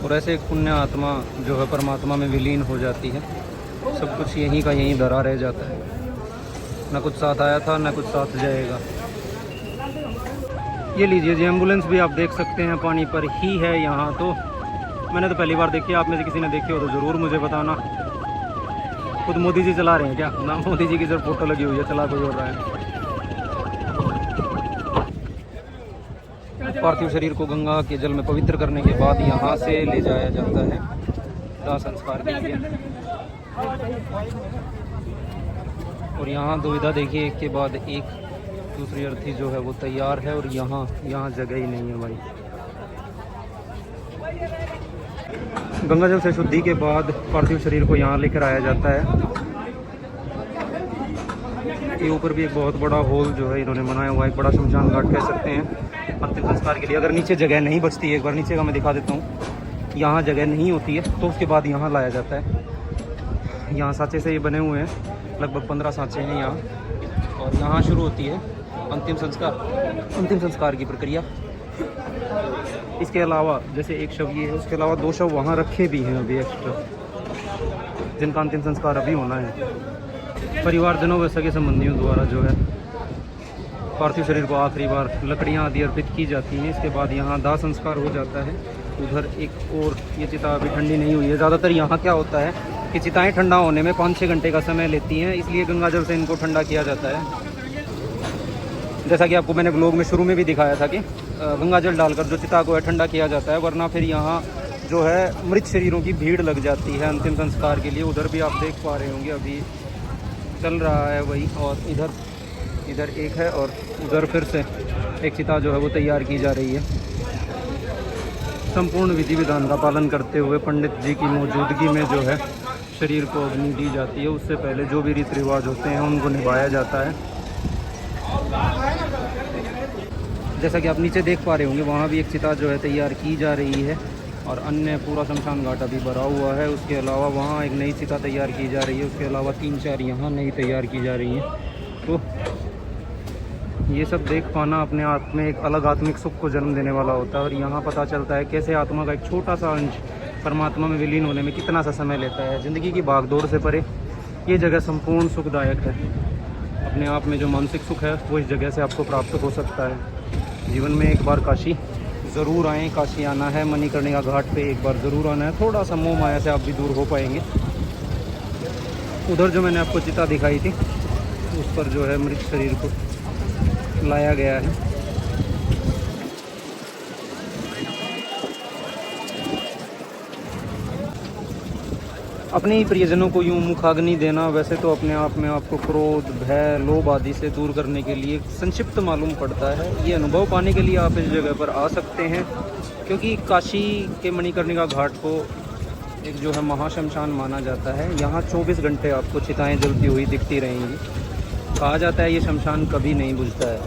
और ऐसे एक पुण्य आत्मा जो है परमात्मा में विलीन हो जाती है। सब कुछ यहीं का यहीं धरा रह जाता है, ना कुछ साथ आया था ना कुछ साथ जाएगा। ये लीजिए जी, एम्बुलेंस भी आप देख सकते हैं पानी पर ही है यहाँ। तो मैंने तो पहली बार देखी, आप में से किसी ने देखी हो तो ज़रूर मुझे बताना। खुद मोदी जी चला रहे हैं क्या? ना, मोदी जी की सिर्फ फोटो लगी हुई है, चला कोई और रहा है। पार्थिव शरीर को गंगा के जल में पवित्र करने के बाद यहाँ से ले जाया जाता है दाह संस्कार के लिए। और यहाँ दुविधा देखिए, एक के बाद एक दूसरी अर्थी जो है वो तैयार है। और यहाँ जगह ही नहीं है भाई। गंगा जल से शुद्धि के बाद पार्थिव शरीर को यहाँ लेकर आया जाता है। ये ऊपर भी एक बहुत बड़ा हॉल जो है इन्होंने बनाया हुआ है, एक बड़ा शमशान घाट कह सकते हैं अंतिम संस्कार के लिए। अगर नीचे जगह नहीं बचती है, एक बार नीचे का मैं दिखा देता हूँ, यहाँ जगह नहीं होती है तो उसके बाद यहाँ लाया जाता है। यहाँ सांचे से ये बने हुए हैं, लगभग 15 सांचे हैं यहाँ। और यहाँ शुरू होती है अंतिम संस्कार की प्रक्रिया। इसके अलावा जैसे एक शव ये है, उसके अलावा 2 शव वहाँ रखे भी हैं अभी एक्स्ट्रा, जिनका अंतिम संस्कार अभी होना है। परिवारजनों व सगे संबंधियों द्वारा जो है पार्थिव शरीर को आखिरी बार लकड़ियाँ आदि अर्पित की जाती हैं। इसके बाद यहाँ दाह संस्कार हो जाता है। उधर एक और, ये चिता अभी ठंडी नहीं हुई है। ज़्यादातर यहाँ क्या होता है कि चिताएँ ठंडा होने में 5-6 घंटे का समय लेती हैं, इसलिए गंगाजल से इनको ठंडा किया जाता है। जैसा कि आपको मैंने व्लॉग में शुरू में भी दिखाया था कि गंगाजल डालकर जो चिता को है ठंडा किया जाता है, वरना फिर यहाँ जो है मृत शरीरों की भीड़ लग जाती है अंतिम संस्कार के लिए। उधर भी आप देख पा रहे होंगे अभी चल रहा है वही। और इधर एक है और उधर फिर से एक चिता जो है वो तैयार की जा रही है। संपूर्ण विधि विधान का पालन करते हुए पंडित जी की मौजूदगी में जो है शरीर को अग्नि दी जाती है। उससे पहले जो भी रीति रिवाज होते हैं उनको निभाया जाता है। जैसा कि आप नीचे देख पा रहे होंगे, वहाँ भी एक चिता जो है तैयार की जा रही है और अन्य पूरा शमशान घाट अभी भरा हुआ है। उसके अलावा वहाँ एक नई चिता तैयार की जा रही है। उसके अलावा 3-4 यहाँ नई तैयार की जा रही हैं। तो ये सब देख पाना अपने आप में एक अलग आत्मिक सुख को जन्म देने वाला होता है। और यहाँ पता चलता है कैसे आत्मा का एक छोटा सा अंश परमात्मा में विलीन होने में कितना सा समय लेता है। ज़िंदगी की भागदौड़ से परे ये जगह संपूर्ण सुखदायक है। अपने आप में जो मानसिक सुख है वो इस जगह से आपको प्राप्त हो सकता है। जीवन में एक बार काशी ज़रूर आएँ। काशी आना है, मणिकर्णिका घाट पे एक बार ज़रूर आना है। थोड़ा सा मोह माया से आप भी दूर हो पाएंगे। उधर जो मैंने आपको चिता दिखाई थी उस पर जो है मृत शरीर को लाया गया है। अपने ही प्रियजनों को यूँ मुखाग्नि देना वैसे तो अपने आप में आपको क्रोध, भय, लोभ आदि से दूर करने के लिए संक्षिप्त मालूम पड़ता है। ये अनुभव पाने के लिए आप इस जगह पर आ सकते हैं, क्योंकि काशी के मणिकर्णिका घाट को एक जो है महाशमशान माना जाता है। यहाँ 24 घंटे आपको चिताएं जलती हुई दिखती रहेंगी। कहा जाता है ये शमशान कभी नहीं बुझता है।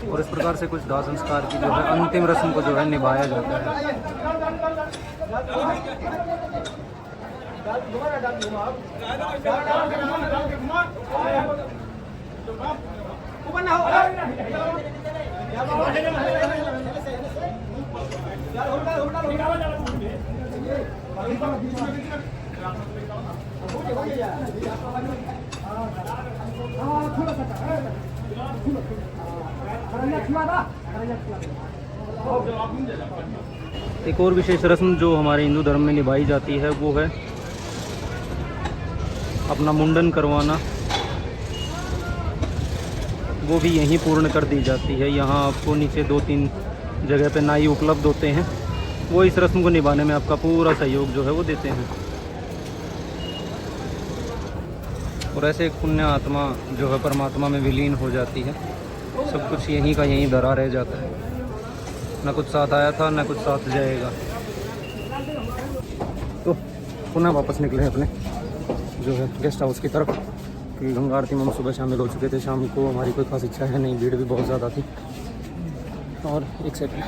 और इस प्रकार से कुछ दाह संस्कार की जो है अंतिम रस्म को जो है निभाया जाता है। एक और विशेष रस्म जो हमारे हिंदू धर्म में निभाई जाती है वो है अपना मुंडन करवाना। वो भी यहीं पूर्ण कर दी जाती है। यहाँ आपको नीचे 2-3 जगह पे नाई उपलब्ध होते हैं, वो इस रस्म को निभाने में आपका पूरा सहयोग जो है वो देते हैं। और ऐसे एक पुण्य आत्मा जो है परमात्मा में विलीन हो जाती है। सब कुछ यहीं का यहीं धरा रह जाता है, ना कुछ साथ आया था ना कुछ साथ जाएगा। तो पुनः वापस निकले अपने जो है गेस्ट हाउस की तरफ, क्योंकि गंगा आरती में हम सुबह शामिल हो चुके थे। शाम को हमारी कोई खास इच्छा है नहीं, भीड़ भी बहुत ज़्यादा थी। और एक सेकंड,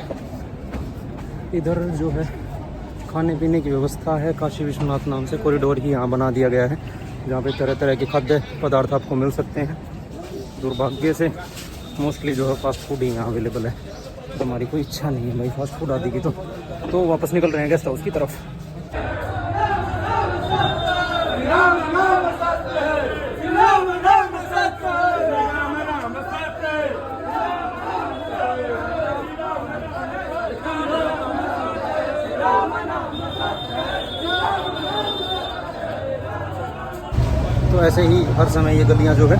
इधर जो है खाने पीने की व्यवस्था है। काशी विश्वनाथ नाम से कॉरिडोर ही यहाँ बना दिया गया है, जहाँ पे तरह तरह के खाद्य पदार्थ आपको मिल सकते हैं। दुर्भाग्य से मोस्टली जो है फास्ट फूड ही यहाँ अवेलेबल है। तो हमारी कोई इच्छा नहीं है भाई फास्ट फूड आदि की, तो तो वापस निकल रहे हैं गेस्ट हाउस की तरफ। तो ऐसे ही हर समय ये गलियां जो है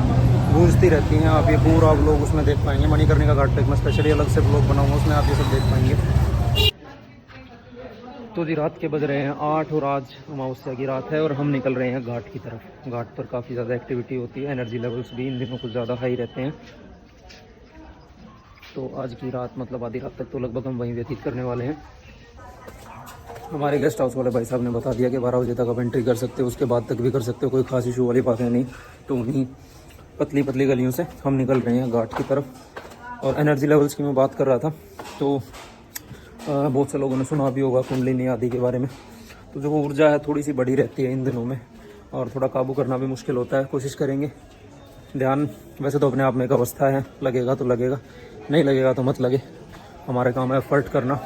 गूंजती रहती हैं। आप ये पूरा व्लॉग उसमें देख पाएंगे। मणिकर्णिका घाट पे मैं स्पेशली अलग से व्लॉग बनाऊंगा, उसमें आप ये सब देख पाएंगे। तो जी रात के बज रहे हैं 8 और आज अमावस्या की रात है और हम निकल रहे हैं घाट की तरफ। घाट पर काफ़ी ज़्यादा एक्टिविटी होती है, एनर्जी लेवल्स भी इन दिनों कुछ ज़्यादा हाई रहते हैं। तो आज की रात मतलब आधी रात तक तो लगभग हम वहीं व्यतीत करने वाले हैं। हमारे गेस्ट हाउस वाले भाई साहब ने बता दिया कि 12 बजे तक आप एंट्री कर सकते हो, उसके बाद तक भी कर सकते हो, कोई खास इशू वाली बात है नहीं। तो उन्हीं पतली पतली गलियों से हम निकल रहे हैं घाट की तरफ। और एनर्जी लेवल्स की मैं बात कर रहा था तो बहुत से लोगों ने सुना भी होगा कुंडलिनी आदि के बारे में। तो जो ऊर्जा है थोड़ी सी बड़ी रहती है इन दिनों में और थोड़ा काबू करना भी मुश्किल होता है। कोशिश करेंगे। ध्यान वैसे तो अपने आप में एक अवस्था है, लगेगा तो लगेगा, नहीं लगेगा तो मत लगे। हमारे काम है एफर्ट करना।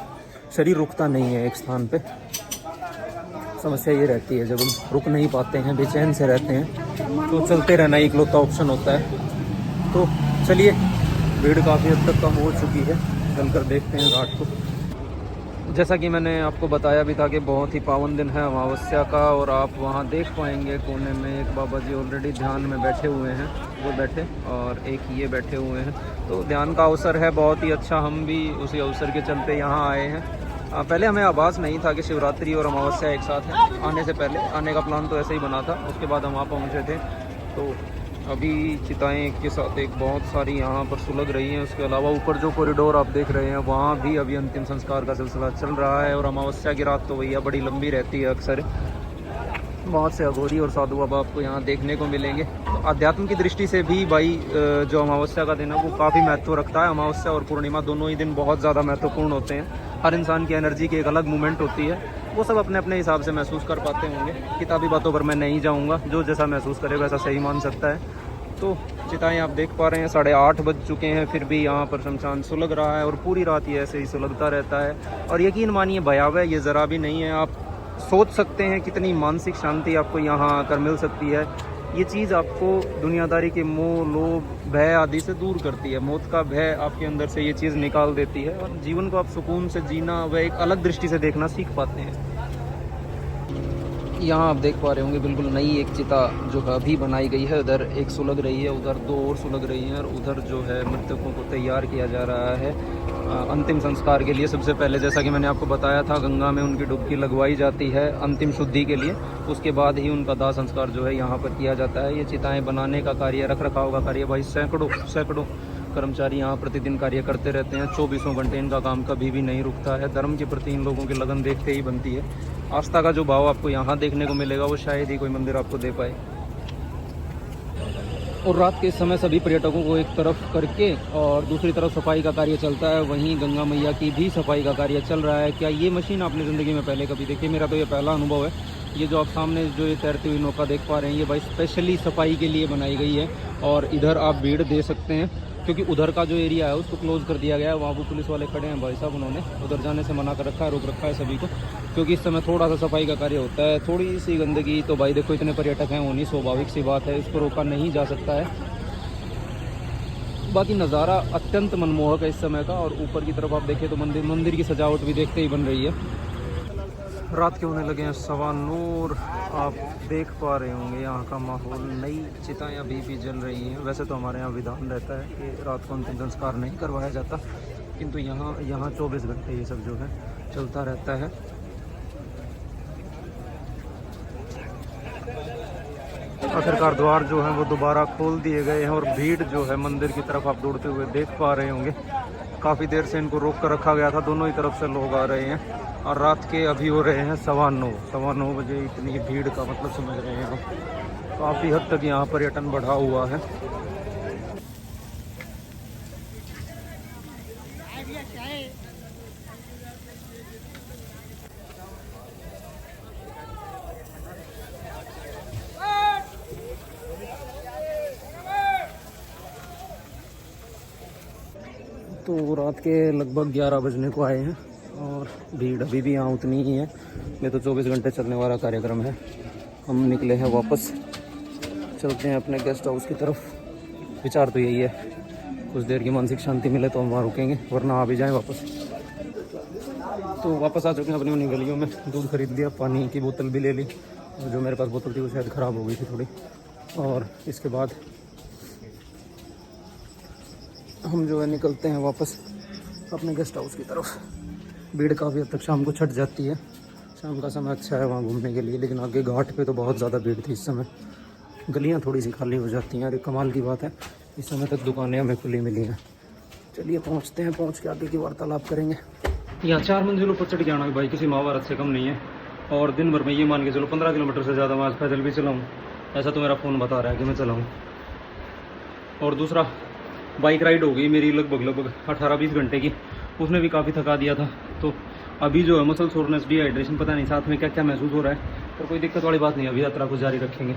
शरीर रुकता नहीं है एक स्थान पे। समस्या ये रहती है जब हम रुक नहीं पाते हैं, बेचैन से रहते हैं, तो चलते रहना ही इकलौता ऑप्शन होता है। तो चलिए, भीड़ काफ़ी हद तक कम हो चुकी है, चलकर देखते हैं घाट को। जैसा कि मैंने आपको बताया भी था कि बहुत ही पावन दिन है अमावस्या का, और आप वहाँ देख पाएंगे कोने में एक बाबा जी ऑलरेडी ध्यान में बैठे हुए हैं, वो बैठे, और एक ये बैठे हुए हैं। तो ध्यान का अवसर है बहुत ही अच्छा, हम भी उसी अवसर के चलते यहाँ आए हैं। पहले हमें आभास नहीं था कि शिवरात्रि और अमावस्या एक साथ है। आने से पहले, आने का प्लान तो ऐसे ही बना था, उसके बाद हम वहाँ पहुँचे थे। तो अभी चिताएं एक के साथ एक बहुत सारी यहाँ पर सुलग रही हैं। उसके अलावा ऊपर जो कॉरिडोर आप देख रहे हैं वहाँ भी अभी अंतिम संस्कार का सिलसिला चल रहा है। और अमावस्या की रात तो भैया बड़ी लंबी रहती है अक्सर। बहुत से अघोरी और साधु बाबा आपको यहाँ देखने को मिलेंगे। तो अध्यात्म की दृष्टि से भी भाई जो अमावस्या का दिन है वो काफ़ी महत्व रखता है। अमावस्या और पूर्णिमा दोनों ही दिन बहुत ज़्यादा महत्वपूर्ण होते हैं। हर इंसान की एनर्जी की एक अलग मूवमेंट होती है, वो सब अपने अपने हिसाब से महसूस कर पाते होंगे। किताबी बातों पर मैं नहीं जाऊँगा, जो जैसा महसूस करे वैसा सही मान सकता है। तो चिताएँ आप देख पा रहे हैं, 8:30 बज चुके हैं, फिर भी यहाँ पर शमशान सुलग रहा है और पूरी रात ये ऐसे ही सुलगता रहता है। और यकीन मानिए भयावह ये ज़रा भी नहीं है। आप सोच सकते हैं कितनी मानसिक शांति आपको यहाँ आकर मिल सकती है। ये चीज़ आपको दुनियादारी के मोह, लोभ, भय आदि से दूर करती है। मौत का भय आपके अंदर से ये चीज़ निकाल देती है और जीवन को आप सुकून से जीना व एक अलग दृष्टि से देखना सीख पाते हैं। यहाँ आप देख पा रहे होंगे बिल्कुल नई एक चिता जो है अभी बनाई गई है। उधर एक सुलग रही है, उधर 2 और सुलग रही हैं, और उधर जो है मृतकों को तैयार किया जा रहा है अंतिम संस्कार के लिए। सबसे पहले जैसा कि मैंने आपको बताया था, गंगा में उनकी डुबकी लगवाई जाती है अंतिम शुद्धि के लिए। उसके बाद ही उनका दाह संस्कार जो है यहाँ पर किया जाता है। ये चिताएँ बनाने का कार्य, रख रखाव का कार्य भाई सैकड़ों कर्मचारी यहाँ प्रतिदिन कार्य करते रहते हैं। 24 घंटे इनका काम कभी भी नहीं रुकता है। धर्म के प्रति इन लोगों की लगन देखते ही बनती है। आस्था का जो भाव आपको यहाँ देखने को मिलेगा वो शायद ही कोई मंदिर आपको दे पाए। और रात के समय सभी पर्यटकों को एक तरफ करके और दूसरी तरफ सफाई का कार्य चलता है। वहीं गंगा मैया की भी सफाई का कार्य चल रहा है। क्या ये मशीन आपने ज़िंदगी में पहले कभी देखी? मेरा तो ये पहला अनुभव है। ये जो आप सामने जो ये तैरती हुई नौका देख पा रहे हैं, ये भाई स्पेशली सफाई के लिए बनाई गई है। और इधर आप भीड़ दे सकते हैं क्योंकि उधर का जो एरिया है उसको क्लोज़ कर दिया गया है। वहाँ वो पुलिस वाले खड़े हैं भाई साहब, उन्होंने उधर जाने से मना कर रखा है, रोक रखा है सभी को, क्योंकि इस समय थोड़ा सा सफाई का कार्य होता है। थोड़ी सी गंदगी तो भाई देखो इतने पर्यटक हैं होनी स्वाभाविक सी बात है, इसको रोका नहीं जा सकता है। बाकी नज़ारा अत्यंत मनमोहक है इस समय का। और ऊपर की तरफ आप देखें तो मंदिर की सजावट भी देखते ही बन रही है। रात के होने लगे हैं 9:15। आप देख पा रहे होंगे यहाँ का माहौल। नई चिताएँ अभी भी जल रही हैं। वैसे तो हमारे यहाँ विधान रहता है कि रात को अंतिम संस्कार नहीं करवाया जाता, किंतु यहाँ 24 घंटे ये सब जो है चलता रहता है। आखिरकार द्वार जो है वो दोबारा खोल दिए गए हैं और भीड़ जो है मंदिर की तरफ आप दौड़ते हुए देख पा रहे होंगे। काफ़ी देर से इनको रोक कर रखा गया था, दोनों ही तरफ से लोग आ रहे हैं। और रात के अभी हो रहे हैं 9:15 बजे। इतनी भीड़ का मतलब समझ रहे हैं आप। काफ़ी हद तक यहाँ पर्यटन बढ़ा हुआ है। तो रात के लगभग 11 बजने को आए हैं और और भीड़ अभी भी यहाँ उतनी ही है। ये तो 24 घंटे चलने वाला कार्यक्रम है। हम निकले हैं वापस, चलते हैं अपने गेस्ट हाउस की तरफ। विचार तो यही है, कुछ देर की मानसिक शांति मिले तो हम वहाँ रुकेंगे, वरना आ भी जाएँ वापस। तो वापस आ चुके हैं अपनी उन्हीं गलियों में। दूध खरीद लिया, पानी की बोतल भी ले ली, जो मेरे पास बोतल थी वो शायद ख़राब हो गई थी थोड़ी। और इसके बाद हम जो है निकलते हैं वापस अपने गेस्ट हाउस की तरफ। भीड़ काफ़ी हद तक शाम को छट जाती है, शाम का समय अच्छा है वहाँ घूमने के लिए, लेकिन आगे घाट पे तो बहुत ज़्यादा भीड़ थी इस समय। गलियाँ थोड़ी सी खाली हो जाती हैं, अरे कमाल की बात है, इस समय तक दुकानें हमें खुली मिली हैं। चलिए पहुँचते हैं, पहुँच के आगे की वार्तालाप करेंगे। यहाँ 4 मंजिलों पर चढ़ के आना भाई किसी महाभारत से कम नहीं है। और दिन भर में ये मान के चलो 15 किलोमीटर से ज़्यादा मैं आज पैदल भी चलाऊँ, ऐसा तो मेरा फ़ोन बता रहा है कि मैं चलाऊँ। और दूसरा, बाइक राइड हो गई मेरी लगभग 18-20 घंटे की, उसने भी काफ़ी थका दिया था। तो अभी जो है मसल सोरनेस, डिहाइड्रेशन, पता नहीं साथ में क्या क्या महसूस हो रहा है, पर कोई दिक्कत वाली बात नहीं, अभी यात्रा को जारी रखेंगे।